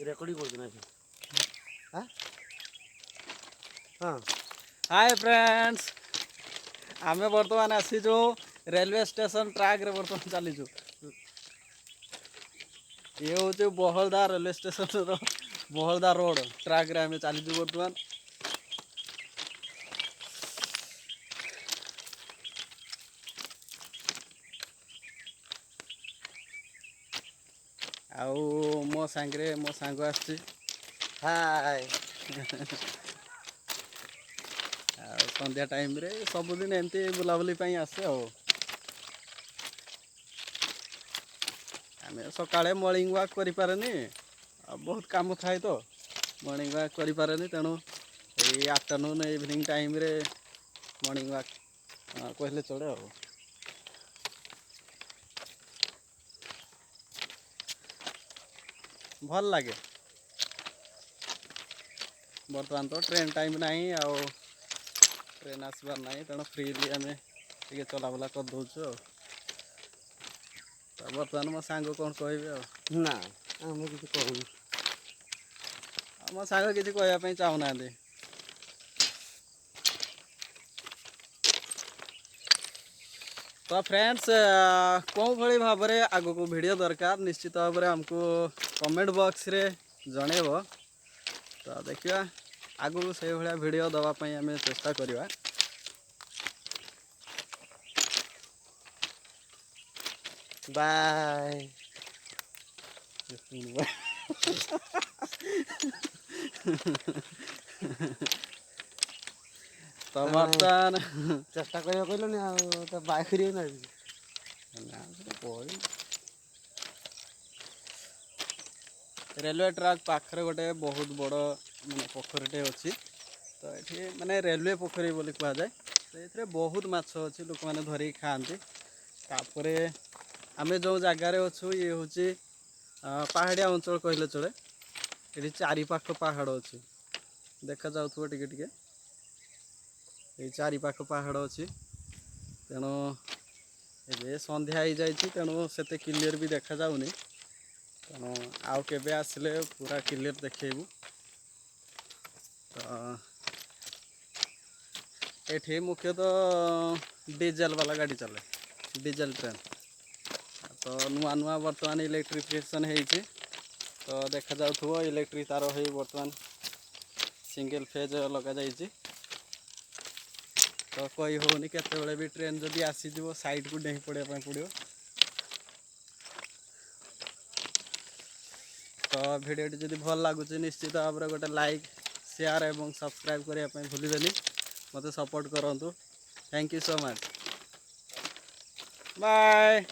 recording କରୁଛୁ ନା हाँ हाँ हाय फ्रेंड्स आमे बर्तमान आसीचु रेलवे स्टेशन ट्रैक रे बर्तमान चलीचु ये हूँ बहलदा रेलवे स्टेशन रो बहलदा रोड ट्रैक रे आमे चलीचु बर्तमान आउ मो सांगरे मो सांग आसी हाय संध्या टाइम रे सबुदिन एमती बुलाबुली पाई आसे आ आमे सकाळे मॉर्निंग वॉक करि पारेनी बहुत काम थाए तो मॉर्निंग वॉक करि पारेनी तेणु ए आफ्टरनून इवनिंग टाइम रे मॉर्निंग वॉक कहले चले आ भल लगे बर्तमान तो ट्रेन टाइम नहीं आउ ट्रेन आसबार नहीं तेणु फ्रीली आम टे चलाबुला कर दौचु बर्तमान मो सांग कौन कह ना आम किसी कहूँ मो सांग किसी कहवाई चाहूना तो फ्रेंड्स कौन भाई भाव में आग को वीडियो दरकार निश्चित भाव में आमको कमेंट बॉक्स रे जनइब तो देखिए आग को से भाया वीडियो दवापाई आम चेष्टा करवा बाय तो बर्तमान चेष्टा करवा कहलनि आ तो बाय कर ना रेलवे ट्रैक पाखरे गोटे बहुत बड़ माने पोखरीटे अच्छी तो ये माने रेलवे पोखरी बोली कह जाए तो ये बहुत माछ अच्छी लोक मैंने धरिक खाती तापर आम जो जगार अच्छु ये हूँ पहाड़िया अंचल कहले चले ये चारिपाख पहाड़ अच्छी देखा जाऊ टे टे ये चारिपाख पहाड़ अच्छी तेणु ए संध्या हो जाए तेणु से क्लीयर भी देखा जाऊनी तेणु आउ केबे आसिले पूरा क्लीयर देखू तो ये मुख्यतः डीजेल वाला गाड़ी चले डीजेल ट्रेन तो नुआ नुआ बर्तमान इलेक्ट्रिफिकेशन होती तो देखा जाऊ इलेक्ट्रिक तार हो बर्तमान सिंगल फेज लग जाइए तो कही होनी केते भी ट्रेन जदि आसीज साइड को डेही पड़े पड़ो तो वीडियो जदि भल लगुच निश्चित भाव में गोटे लाइक शेयर एवं सब्सक्राइब करने भूलें मत सपोर्ट करूँ thank you so much bye